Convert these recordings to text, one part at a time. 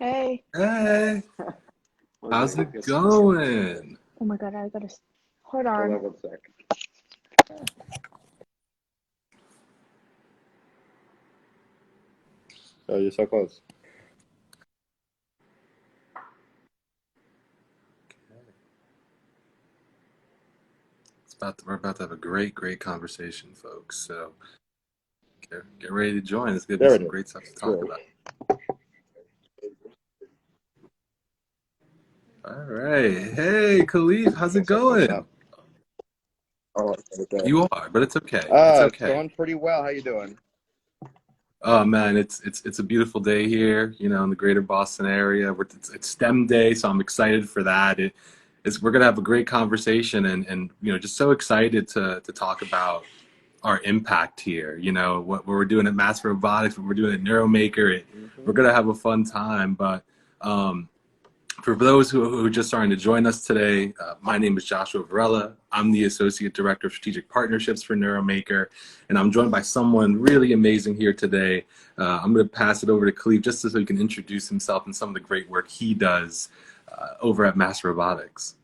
Hey. Hey, how's it going? Oh my god, I gotta. Hold Hold on. on 1 sec. Oh, you're so close. We're about to have a great conversation, folks. So get ready to join. It's gonna be There it some is. great stuff to talk Cool. about. All right. Hey, Khalif, how's it Guess I'm pulling going? up. Oh, okay. You are, but it's okay. It's It's okay. going pretty well. How you doing? Oh man, it's a beautiful day here, in the greater Boston area. It's STEM Day, so I'm excited for that. We're gonna have a great conversation and just so excited to talk about our impact here. What we're doing at MassRobotics, what we're doing at NeuroMaker. We're gonna have a fun time. But for those who are just starting to join us today, my name is Joshua Varela. I'm the Associate Director of Strategic Partnerships for NeuroMaker, and I'm joined by someone really amazing here today. I'm going to pass it over to Khalif just so he can introduce himself and some of the great work he does over at MassRobotics.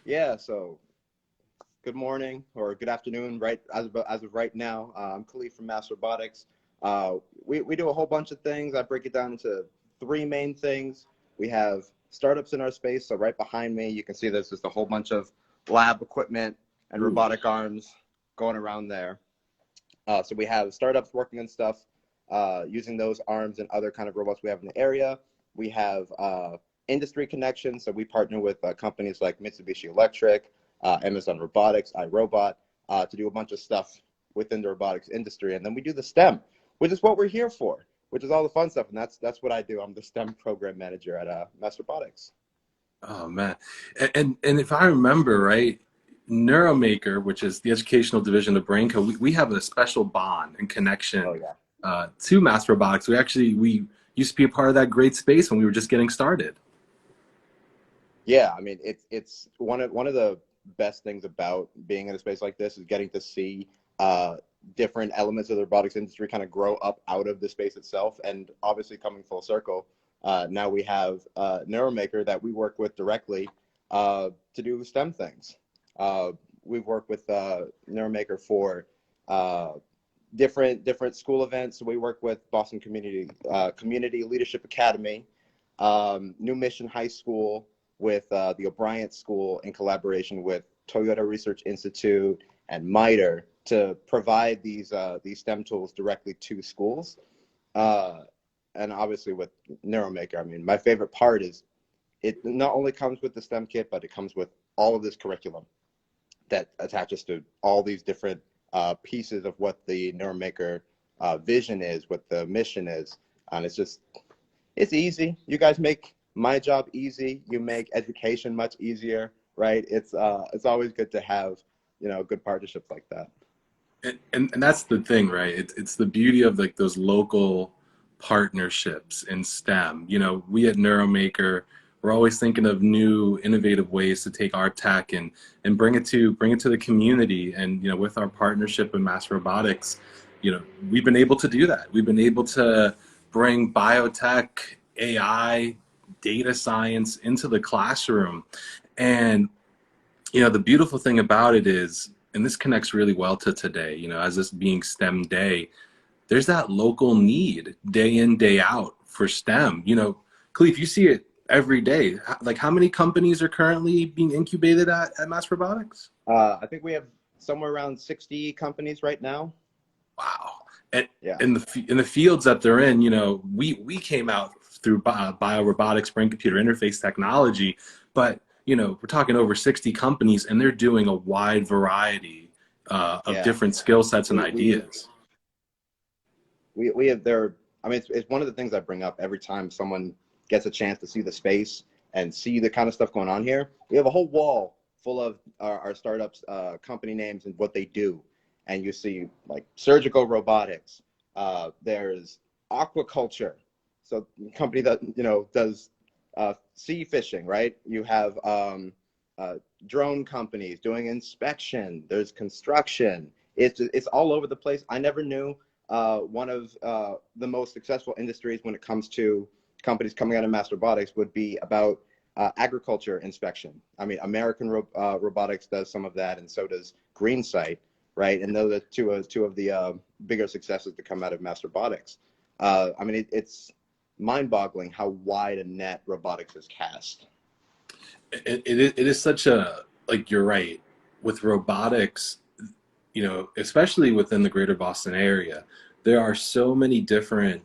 Yeah. So, good morning or good afternoon. Right as of right now, I'm Khalif from MassRobotics. We do a whole bunch of things. I break it down into three main things. We have startups in our space. So right behind me, you can see there's just a whole bunch of lab equipment and robotic arms going around there. So we have startups working on stuff using those arms and other kind of robots we have in the area. We have industry connections. So we partner with companies like Mitsubishi Electric, Amazon Robotics, iRobot, to do a bunch of stuff within the robotics industry. And then we do the STEM, which is what we're here for, which is all the fun stuff. And that's what I do. I'm the STEM program manager at MassRobotics. Oh man, and if I remember right, NeuroMaker, which is the educational division of BrainCo, we have a special bond and connection Oh yeah. to MassRobotics. We used to be a part of that great space when we were just getting started. Yeah, I mean it's one of the best things about being in a space like this is getting to see different elements of the robotics industry kind of grow up out of the space itself, and obviously coming full circle. Now we have NeuroMaker that we work with directly to do STEM things. We've worked with NeuroMaker for different school events. We work with Boston Community Leadership Academy, New Mission High School, with the O'Brien School in collaboration with Toyota Research Institute and MITRE to provide these STEM tools directly to schools. And obviously with NeuroMaker, I mean, my favorite part is it not only comes with the STEM kit, but it comes with all of this curriculum that attaches to all these different pieces of what the NeuroMaker vision is, what the mission is. And it's easy. You guys make my job easy. You make education much easier, right? It's always good to have, good partnerships like that. And that's the thing, right? It's the beauty of like those local partnerships in STEM. We at NeuroMaker, we're always thinking of new innovative ways to take our tech and bring it to the community. And with our partnership with MassRobotics, we've been able to do that. We've been able to bring biotech, AI, data science into the classroom. And the beautiful thing about it is, and this connects really well to today, as this being STEM Day, there's that local need day in, day out for STEM. Khalif, you see it every day. Like, how many companies are currently being incubated at MassRobotics? I think we have somewhere around 60 companies right now. Wow. And Yeah. in the fields that they're in, we came out through biorobotics, brain computer interface technology, but we're talking over 60 companies, and they're doing a wide variety of different skill sets and ideas. We have there. I mean, it's one of the things I bring up every time someone gets a chance to see the space and see the kind of stuff going on here. We have a whole wall full of our startups, company names and what they do. And you see like surgical robotics. There's aquaculture. So company that, does sea fishing, right? You have drone companies doing inspection. There's construction. It's all over the place. I never knew one of the most successful industries when it comes to companies coming out of MassRobotics would be about agriculture inspection. I mean, American Robotics does some of that, and so does GreenSight, right? And those are two of the bigger successes to come out of MassRobotics. I mean, it's mind-boggling how wide a net robotics is cast. It is such a, like, you're right, with robotics, you know, especially within the greater Boston area, there are so many different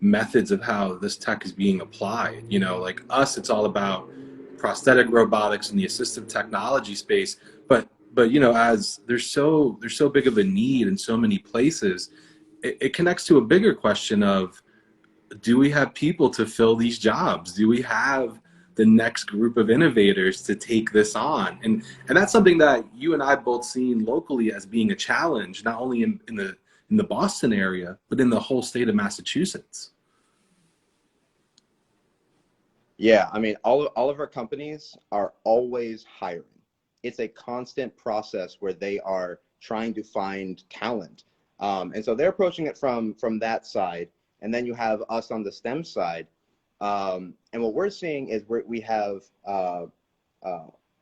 methods of how this tech is being applied. You know, like us, it's all about prosthetic robotics and the assistive technology space. But you know, as there's so big of a need in so many places, it connects to a bigger question of, do we have people to fill these jobs? Do we have the next group of innovators to take this on? And that's something that you and I both seen locally as being a challenge, not only in the Boston area, but in the whole state of Massachusetts. Yeah, I mean, all of our companies are always hiring. It's a constant process where they are trying to find talent. And so they're approaching it from that side. And then you have us on the STEM side. And what we're seeing is we have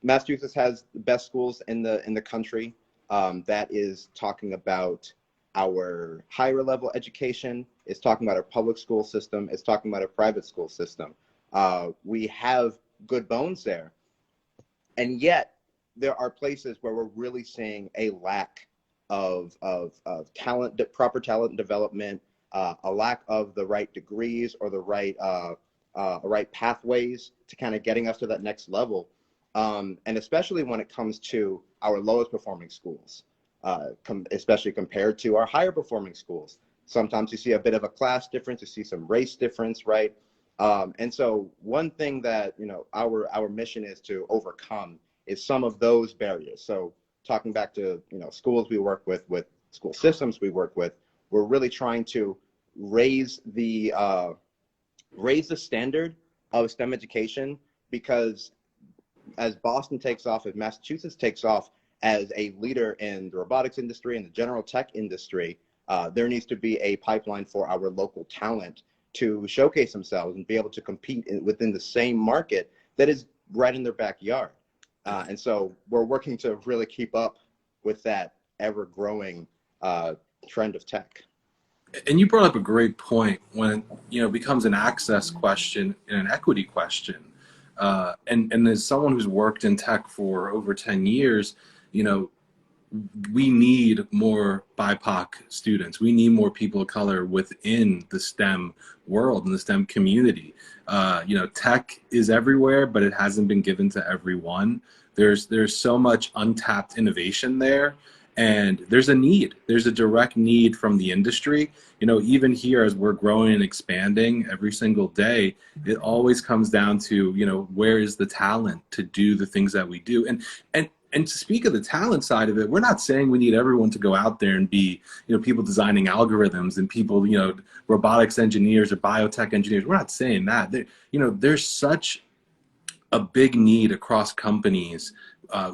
Massachusetts has the best schools in the country. That is talking about our higher level education. It's talking about our public school system. It's talking about our private school system. We have good bones there. And yet there are places where we're really seeing a lack of talent, proper talent development, a lack of the right degrees or the right pathways to kind of getting us to that next level. And especially when it comes to our lowest performing schools, especially compared to our higher performing schools. Sometimes you see a bit of a class difference, you see some race difference, right? And so one thing that, you know, our mission is to overcome is some of those barriers. So talking back to, you know, schools we work with school systems we work with, we're really trying to raise the standard of STEM education, because as Boston takes off, as Massachusetts takes off as a leader in the robotics industry and the general tech industry, there needs to be a pipeline for our local talent to showcase themselves and be able to compete within the same market that is right in their backyard. And so we're working to really keep up with that ever-growing trend of tech. And you brought up a great point when, you know, it becomes an access question and an equity question. And as someone who's worked in tech for over 10 years, you know, we need more BIPOC students. We need more people of color within the STEM world and the STEM community. You know, tech is everywhere, but it hasn't been given to everyone. There's so much untapped innovation there, and there's a need. There's a direct need from the industry. You know, even here as we're growing and expanding every single day, it always comes down to, you know, where is the talent to do the things that we do? And to speak of the talent side of it, we're not saying we need everyone to go out there and be, you know, people designing algorithms and people, you know, robotics engineers or biotech engineers. We're not saying that. You know, there's such a big need across companies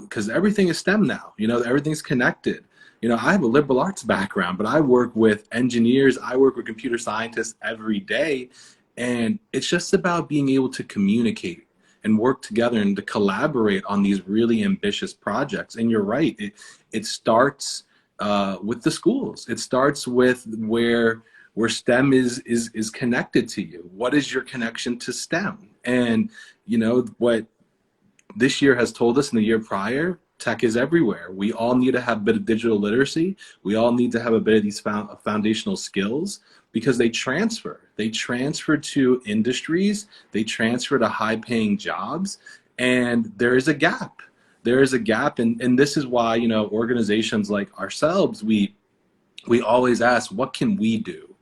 because everything is STEM now. You know, everything's connected. You know, I have a liberal arts background, but I work with engineers. I work with computer scientists every day. And it's just about being able to communicate and work together and to collaborate on these really ambitious projects. And you're right, it starts with the schools. It starts with where STEM is connected to you. What is your connection to STEM? And you know what this year has told us and the year prior, tech is everywhere. We all need to have a bit of digital literacy. We all need to have a bit of these foundational skills, because they transfer. They transfer to industries, they transfer to high-paying jobs, and there is a gap. There is a gap, and this is why, you know, organizations like ourselves, we always ask, what can we do?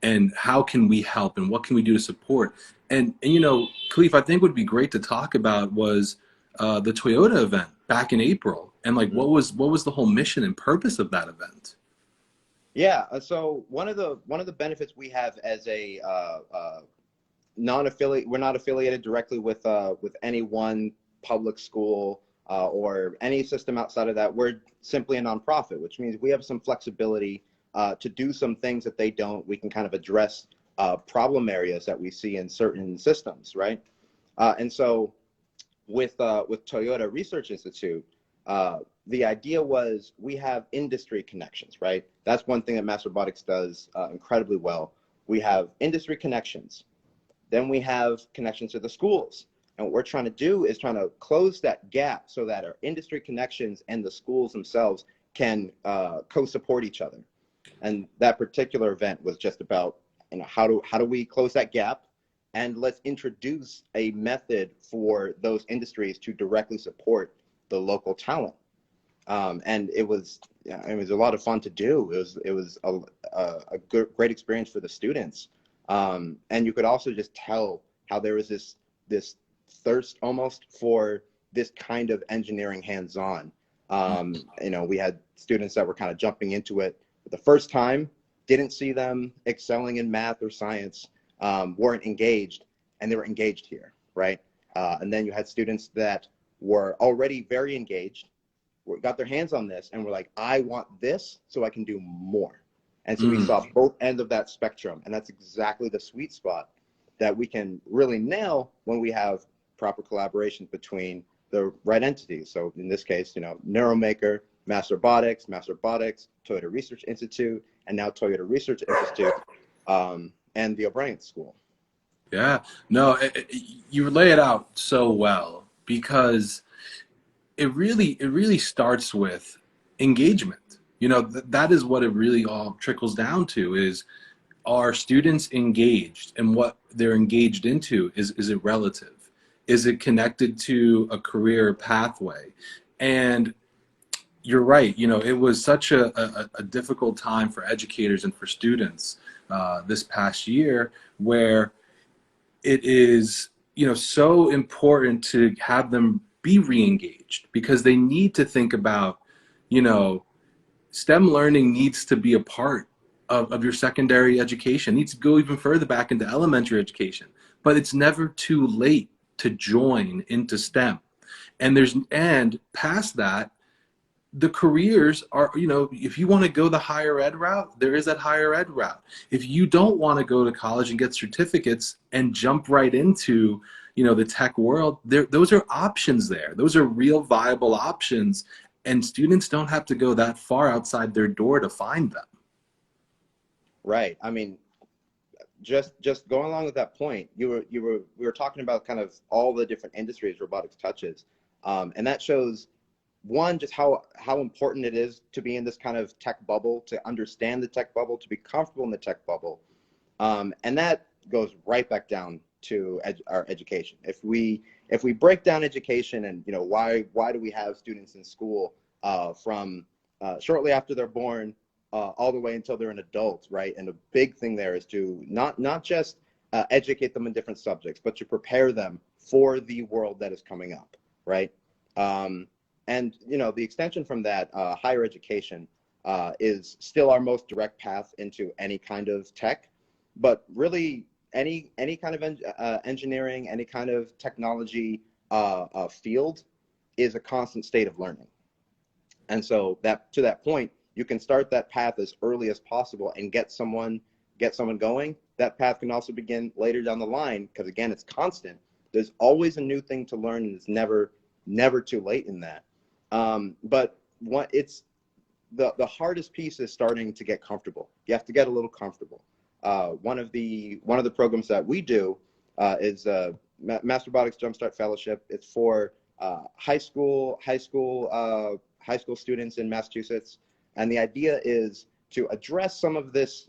And how can we help? And what can we do to support? And you know, Khalif, I think would be great to talk about was the Toyota event back in April. And like, what was the whole mission and purpose of that event? Yeah, so one of the benefits we have as a non-affiliate, we're not affiliated directly with any one public school or any system outside of that. We're simply a nonprofit, which means we have some flexibility to do some things that they don't. We can kind of address problem areas that we see in certain systems, right? And so with Toyota Research Institute, the idea was we have industry connections, right? That's one thing that MassRobotics does incredibly well. We have industry connections. Then we have connections to the schools. And what we're trying to do is trying to close that gap so that our industry connections and the schools themselves can co-support each other. And that particular event was just about, you know, how do we close that gap, and let's introduce a method for those industries to directly support the local talent. And it was a lot of fun to do. It was a great experience for the students. And you could also just tell how there was this thirst almost for this kind of engineering hands-on. You know, we had students that were kind of jumping into it for the first time, didn't see them excelling in math or science, weren't engaged, and they were engaged here, right? And then you had students that were already very engaged, got their hands on this, and were like, I want this so I can do more. And so we saw both ends of that spectrum, and that's exactly the sweet spot that we can really nail when we have proper collaboration between the right entities. So in this case, you know, NeuroMaker, MassRobotics, Toyota Research Institute, and now Toyota Research Institute, and the O'Brien School. Yeah, no, you lay it out so well, because it really starts with engagement. You know, that is what it really all trickles down to, is, are students engaged, and what they're engaged into, is it relative? Is it connected to a career pathway? And you're right, you know, it was such a difficult time for educators and for students this past year, where it is, you know, so important to have them be re-engaged, because they need to think about, you know, STEM learning needs to be a part of your secondary education. It needs to go even further back into elementary education, but it's never too late to join into STEM. And past that, the careers are, you know, if you want to go the higher ed route, there is that higher ed route. If you don't want to go to college and get certificates and jump right into, you know, the tech world, those are options there. Those are real viable options, and students don't have to go that far outside their door to find them. Right. I mean, just going along with that point, we were talking about kind of all the different industries robotics touches, and that shows, one, just how important it is to be in this kind of tech bubble, to understand the tech bubble, to be comfortable in the tech bubble, and that goes right back down to our education. If we break down education, and, you know, why do we have students in school from shortly after they're born all the way until they're an adult, right? And the big thing there is to not just educate them in different subjects, but to prepare them for the world that is coming up, right? And, you know, the extension from that, higher education is still our most direct path into any kind of tech, but really any kind of engineering, any kind of technology field is a constant state of learning. And so to that point, you can start that path as early as possible and get someone going. That path can also begin later down the line, because again, it's constant. There's always a new thing to learn, and it's never too late in that. But it's the hardest piece is starting to get comfortable. You have to get a little comfortable. One of the programs that we do is MassRobotics Jumpstart Fellowship. It's for high school students in Massachusetts, and the idea is to address some of this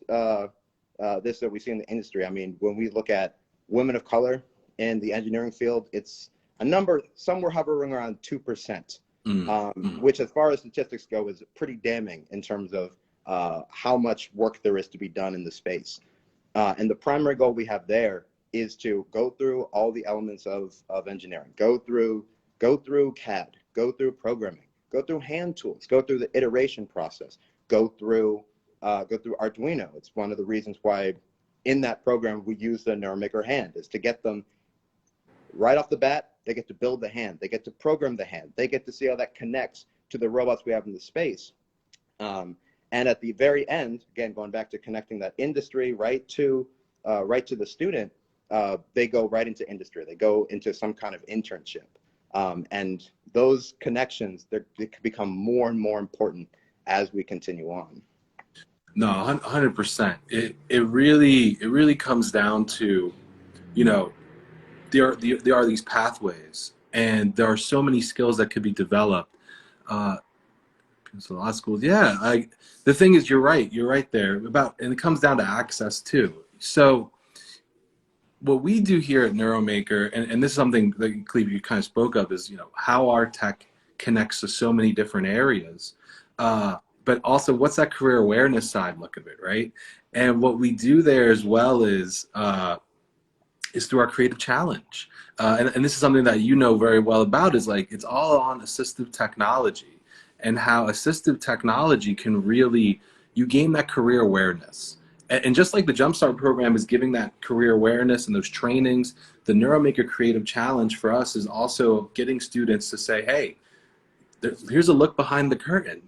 this that we see in the industry. I mean, when we look at women of color in the engineering field, it's a number somewhere hovering around 2%. Which, as far as statistics go, is pretty damning in terms of how much work there is to be done in the space. And the primary goal we have there is to go through all the elements of engineering, go through CAD, go through programming, go through hand tools, go through the iteration process, go through Arduino. It's one of the reasons why in that program we use the NeuroMaker hand, is to get them right off the bat. They get to build the hand, they get to program the hand, they get to see how that connects to the robots we have in the space. And at the very end, again, going back to connecting that industry right to right to the student, they go right into industry. They go into some kind of internship. And those connections, they could become more and more important as we continue on. No, 100%. It really comes down to, you know, there are these pathways, and there are so many skills that could be developed. Uh, so a lot of schools, yeah. The thing is, you're right there about, and it comes down to access too. So what we do here at NeuroMaker, and this is something that Cleve, you kind of spoke of, is, you know, how our tech connects to so many different areas, but also what's that career awareness side look of it, right? And what we do there as well is through our creative challenge, and this is something that you know very well about, is like it's all on assistive technology, and how assistive technology can really, you gain that career awareness. And just like the Jumpstart program is giving that career awareness and those trainings, the NeuroMaker Creative Challenge for us is also getting students to say, hey, here's a look behind the curtain.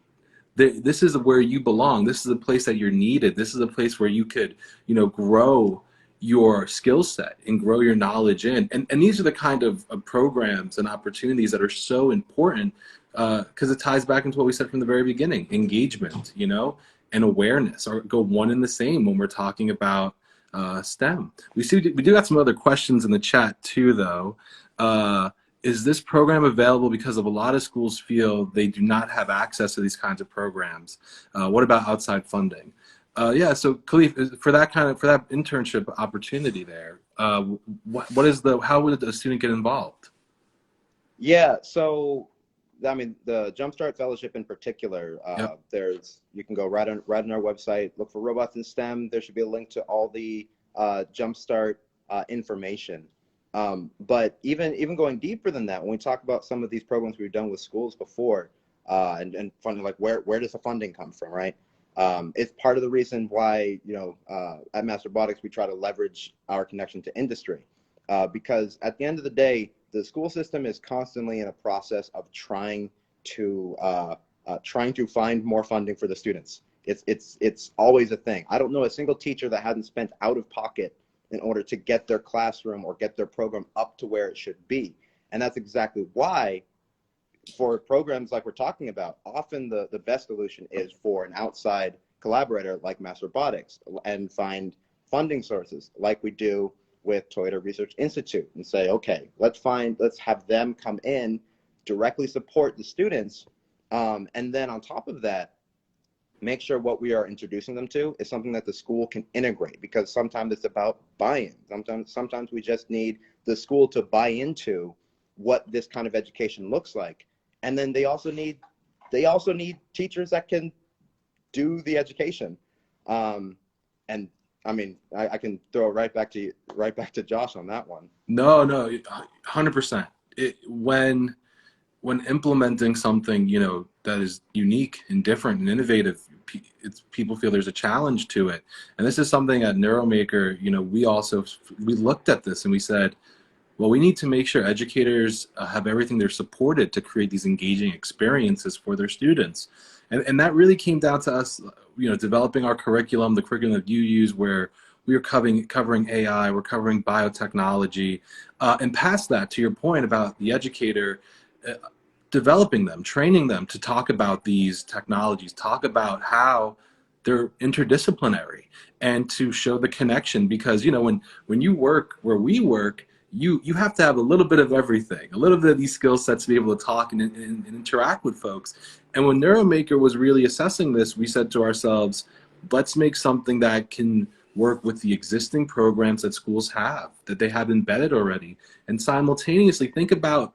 This is where you belong. This is a place that you're needed. This is a place where you could, you know, grow your skill set and grow your knowledge in. And these are the kind of programs and opportunities that are so important, because it ties back into what we said from the very beginning: engagement, you know, and awareness are go one and the same when we're talking about STEM. We do got some other questions in the chat too, though. Is this program available because of a lot of schools feel they do not have access to these kinds of programs? What about outside funding? Yeah, so Khalif, for that internship opportunity there, how would a student get involved? Yeah, so I mean, the Jumpstart Fellowship in particular, Yep. You can go right on our website, look for robots in STEM. There should be a link to all the Jumpstart information. But even going deeper than that, when we talk about some of these programs we've done with schools before, and funding, like where does the funding come from, right? It's part of the reason why, you know, at MassRobotics we try to leverage our connection to industry, because at the end of the day, the school system is constantly in a process of trying to find more funding for the students. It's always a thing. I don't know a single teacher that hasn't spent out of pocket in order to get their classroom or get their program up to where it should be. And that's exactly why, for programs like we're talking about, often the best solution is for an outside collaborator like MassRobotics, and find funding sources like we do with Toyota Research Institute, and say, okay, let's have them come in, directly support the students, and then on top of that, make sure what we are introducing them to is something that the school can integrate, because sometimes it's about buy-in. Sometimes we just need the school to buy into what this kind of education looks like. And then they also need teachers that can do the education. And I mean, I can throw it right back to Josh on that one. No, 100%. When implementing something, you know, that is unique and different and innovative, people feel there's a challenge to it. And this is something at NeuroMaker, you know, we looked at this and we said, well, we need to make sure educators have everything they're supported to create these engaging experiences for their students. And that really came down to us, you know, developing our curriculum, the curriculum that you use, where we are covering AI, we're covering biotechnology, and past that, to your point about the educator, developing them, training them to talk about these technologies, talk about how they're interdisciplinary, and to show the connection. Because, you know, when you work where we work, you have to have a little bit of everything, a little bit of these skill sets to be able to talk and interact with folks. And when NeuroMaker was really assessing this, we said to ourselves, let's make something that can work with the existing programs that schools have, that they have embedded already, and simultaneously think about,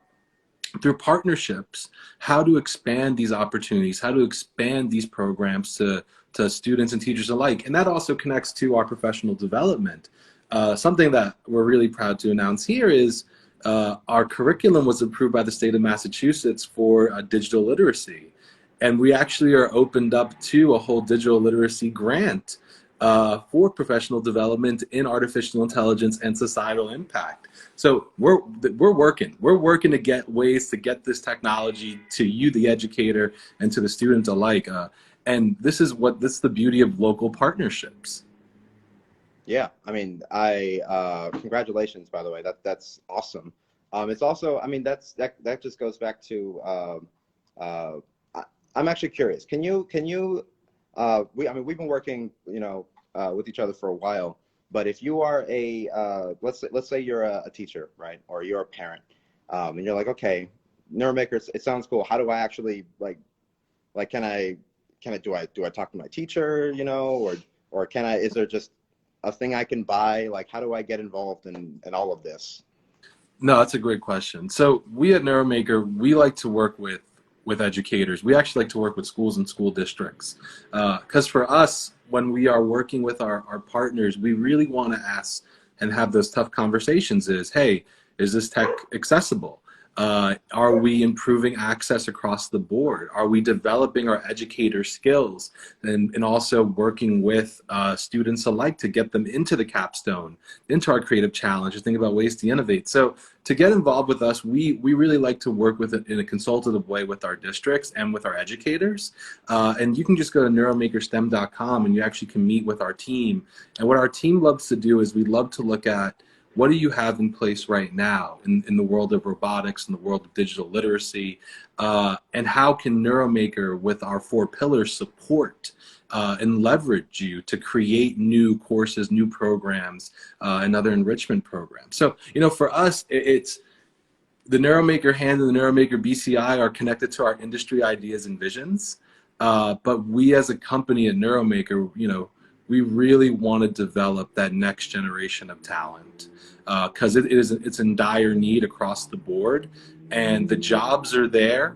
through partnerships, how to expand these opportunities, how to expand these programs to students and teachers alike. And that also connects to our professional development. Something that we're really proud to announce here is our curriculum was approved by the state of Massachusetts for digital literacy. And we actually are opened up to a whole digital literacy grant for professional development in artificial intelligence and societal impact. So we're working to get ways to get this technology to you, the educator, and to the student alike. And this is the beauty of local partnerships. Yeah, I mean, congratulations, by the way. That's awesome. It's also, I mean, that just goes back to uh, I, I'm actually curious. I mean, we've been working, with each other for a while. But if you are let's say you're a teacher, right, or you're a parent, and you're like, okay, NeuroMaker, it sounds cool. How do I actually do I talk to my teacher, or is there just a thing I can buy? Like, how do I get involved in all of this? No, that's a great question. So we at NeuroMaker, we like to work with educators. We actually like to work with schools and school districts. Because for us, when we are working with our partners, we really want to ask and have those tough conversations is, hey, is this tech accessible? Are we improving access across the board? Are we developing our educator skills and also working with students alike to get them into the capstone, into our creative challenge, and think about ways to innovate? So to get involved with us, we really like to work with it in a consultative way with our districts and with our educators. And you can just go to neuromakerstem.com and you actually can meet with our team. And what our team loves to do is we love to look at what do you have in place right now in the world of robotics, in the world of digital literacy, and how can NeuroMaker with our 4 pillars support and leverage you to create new courses, new programs, and other enrichment programs. So, for us, it's the NeuroMaker Hand and the NeuroMaker BCI are connected to our industry ideas and visions. But we as a company at NeuroMaker, we really want to develop that next generation of talent because it's in dire need across the board, and the jobs are there,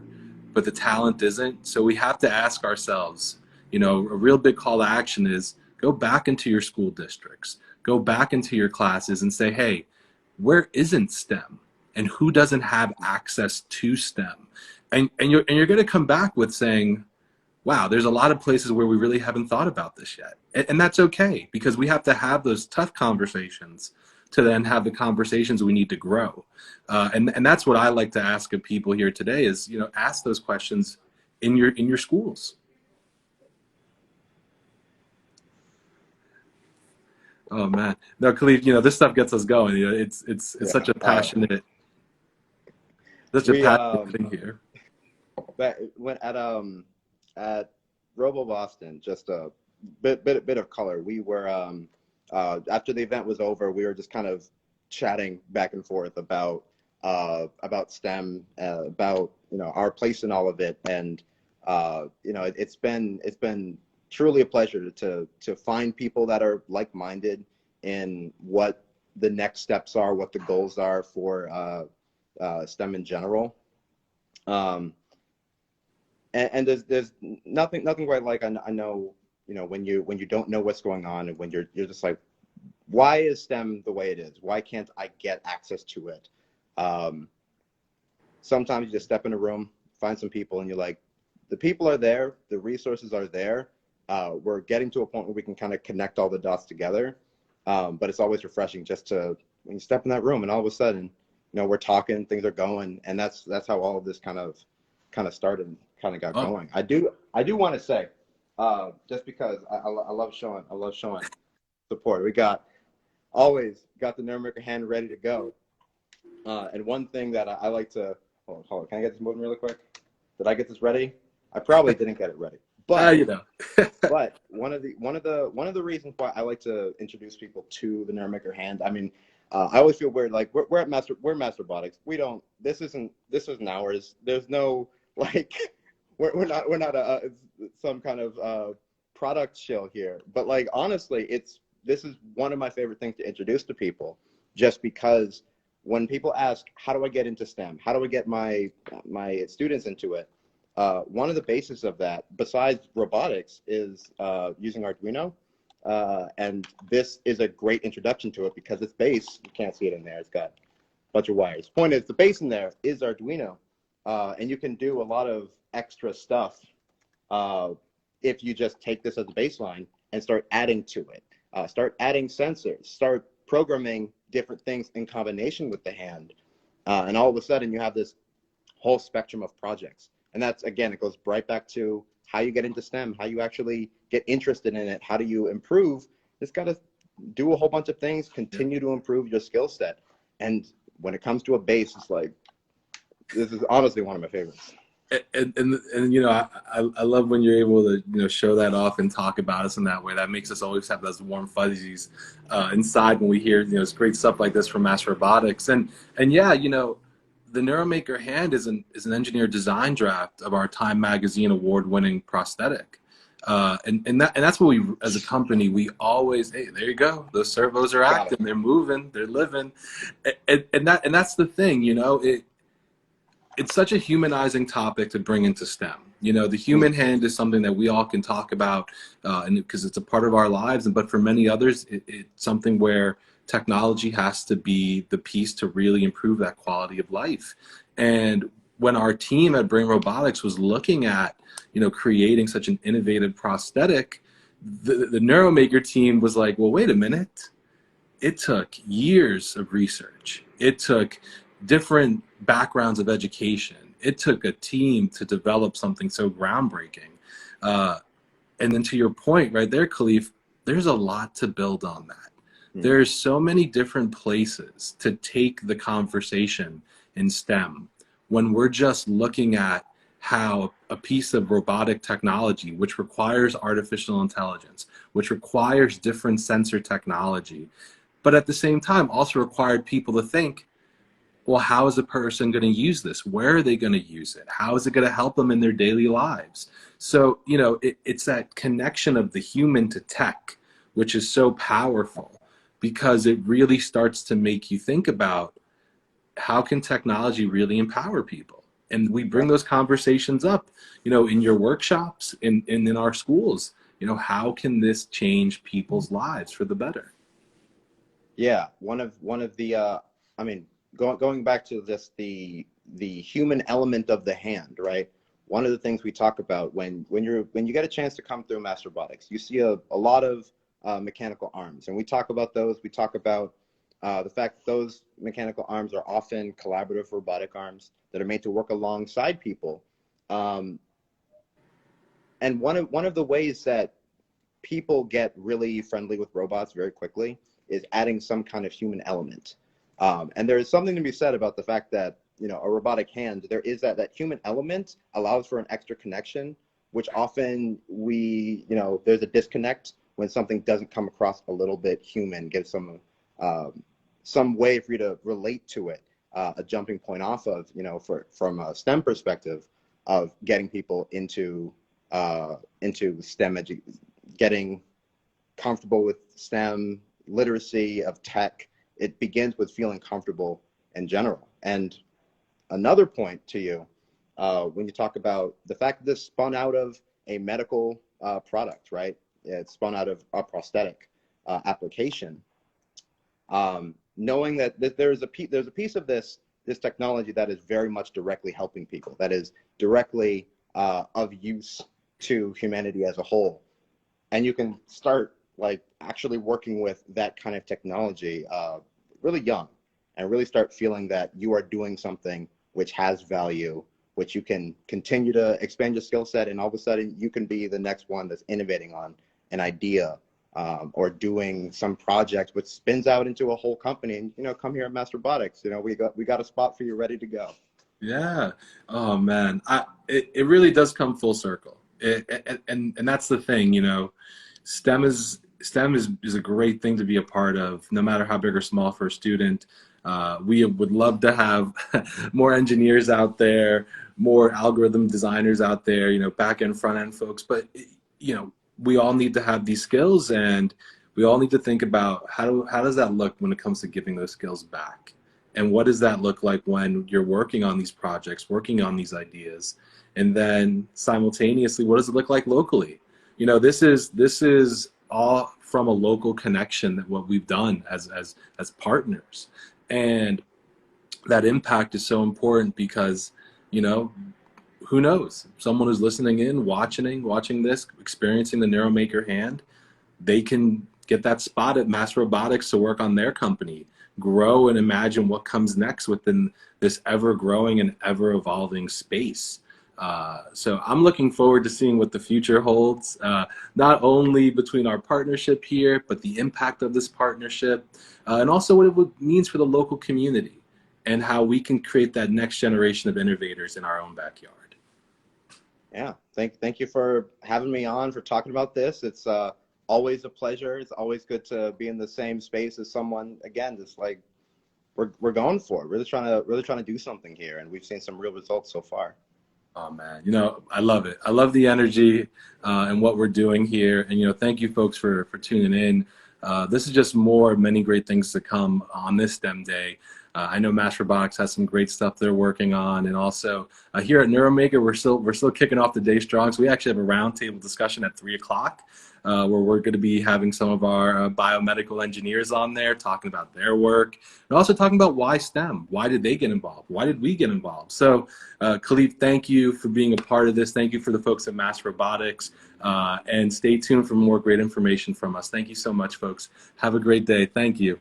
but the talent isn't. So we have to ask ourselves, a real big call to action is go back into your school districts, go back into your classes and say, hey, where isn't STEM? And who doesn't have access to STEM? And you're going to come back with saying, wow, there's a lot of places where we really haven't thought about this yet. And that's okay, because we have to have those tough conversations to then have the conversations we need to grow. And that's what I like to ask of people here today is, ask those questions in your schools. Oh man, no, Khalid, this stuff gets us going. It's Yeah. such a We passionate thing here. But when at Robo Boston, just a bit of color. We were after the event was over, we were just kind of chatting back and forth about STEM, about our place in all of it, and it's been truly a pleasure to find people that are like-minded in what the next steps are, what the goals are for STEM in general. And there's nothing quite like I know when you don't know what's going on, and when you're just like, why is STEM the way it is? Why can't I get access to it? Sometimes you just step in a room, find some people, and you're like, the people are there, the resources are there. We're getting to a point where we can kind of connect all the dots together. But it's always refreshing just when you step in that room and all of a sudden, we're talking, things are going, and that's how all of this kind of started, kind of got Oh, going. I do want to say, just because I love showing support. We always got the NeuroMaker hand ready to go. And one thing that I like to hold on, can I get this moving really quick? Did I get this ready? I probably didn't get it ready, but but one of the reasons why I like to introduce people to the NeuroMaker hand. I mean, I always feel weird. Like we're MassRobotics. This isn't ours. There's no like we're not some kind of product shill here. But like honestly, this is one of my favorite things to introduce to people, just because when people ask, how do I get into STEM? How do I get my students into it? One of the bases of that, besides robotics, is using Arduino. And this is a great introduction to it because its base, you can't see it in there, it's got a bunch of wires. Point is, the base in there is Arduino. And you can do a lot of extra stuff if you just take this as a baseline and start adding to it. Start adding sensors, start programming different things in combination with the hand. And all of a sudden you have this whole spectrum of projects. And that's, again, it goes right back to how you get into STEM, how you actually get interested in it, how do you improve. It's got to do a whole bunch of things, continue to improve your skill set. And when it comes to a bass, it's like, this is honestly one of my favorites. And you know, I love when you're able to, you know, show that off and talk about us in that way. That makes us always have those warm fuzzies inside when we hear, you know, it's great stuff like this from MassRobotics. And yeah, you know, the NeuroMaker hand is an engineered design draft of our Time Magazine award-winning prosthetic. And that's what we, as a company, we always, hey, there you go. Those servos are acting, they're moving, they're living. And that's the thing, you know, it's such a humanizing topic to bring into STEM. You know, the human hand is something that we all can talk about, and because it's a part of our lives. But for many others, it's something where technology has to be the piece to really improve that quality of life. And when our team at Brain Robotics was looking at, you know, creating such an innovative prosthetic, the NeuroMaker team was like, well, wait a minute. It took years of research. It took different backgrounds of education. It took a team to develop something so groundbreaking. And then to your point right there, Khalif, there's a lot to build on that. There's so many different places to take the conversation in STEM when we're just looking at how a piece of robotic technology, which requires artificial intelligence, which requires different sensor technology, but at the same time also required people to think, well, how is a person going to use this? Where are they going to use it? How is it going to help them in their daily lives? So, you know, it's that connection of the human to tech, which is so powerful because it really starts to make you think about how can technology really empower people? And we bring those conversations up, you know, in your workshops, in our schools. You know, how can this change people's lives for the better? Yeah, one of the, I mean, going back to this, the human element of the hand, right? One of the things we talk about when you get a chance to come through MassRobotics, you see a lot of mechanical arms, and we talk about those. We talk about the fact that those mechanical arms are often collaborative robotic arms that are made to work alongside people. And one of the ways that people get really friendly with robots very quickly is adding some kind of human element. And there is something to be said about the fact that, you know, a robotic hand, there is that human element allows for an extra connection, which often there's a disconnect when something doesn't come across a little bit human, gives some way for you to relate to it, a jumping point off of, you know, from a STEM perspective of getting people into STEM, getting comfortable with STEM, literacy of tech. It begins with feeling comfortable in general. And another point to you, when you talk about the fact that this spun out of a medical product, right? It spun out of a prosthetic application. Knowing that there's a piece of this technology that is very much directly helping people, that is directly of use to humanity as a whole. And you can start like actually working with that kind of technology really young, and really start feeling that you are doing something which has value, which you can continue to expand your skill set, and all of a sudden you can be the next one that's innovating on an idea or doing some project which spins out into a whole company. And, you know, come here at MassRobotics, you know, we got a spot for you ready to go. Yeah. Oh man, it really does come full circle. And that's the thing, you know, STEM is a great thing to be a part of, no matter how big or small for a student. We would love to have more engineers out there, more algorithm designers out there, you know, back end, front end folks. But, you know, we all need to have these skills, and we all need to think about how does that look when it comes to giving those skills back? And what does that look like when you're working on these projects, working on these ideas? And then simultaneously, what does it look like locally? You know, this is all from a local connection, that what we've done as partners. And that impact is so important because, you know, who knows? Someone who's listening in, watching this, experiencing the NeuroMaker hand, they can get that spot at MassRobotics to work on their company, grow and imagine what comes next within this ever-growing and ever-evolving space. So I'm looking forward to seeing what the future holds, not only between our partnership here, but the impact of this partnership, and also what it means for the local community and how we can create that next generation of innovators in our own backyard. Yeah, thank you for having me on, for talking about this. It's always a pleasure. It's always good to be in the same space as someone, again, just like we're going for it. Really trying to do something here, and we've seen some real results so far. Oh man, I love it. I love the energy and what we're doing here. And thank you folks for tuning in. This is just more, many great things to come on this STEM day. I know MassRobotics has some great stuff they're working on, and also here at NeuroMaker, we're still kicking off the day strong. So we actually have a roundtable discussion at 3 o'clock. Where we're going to be having some of our biomedical engineers on there talking about their work and also talking about why STEM. Why did they get involved? Why did we get involved? So, Khalif, thank you for being a part of this. Thank you for the folks at MassRobotics. And stay tuned for more great information from us. Thank you so much, folks. Have a great day. Thank you.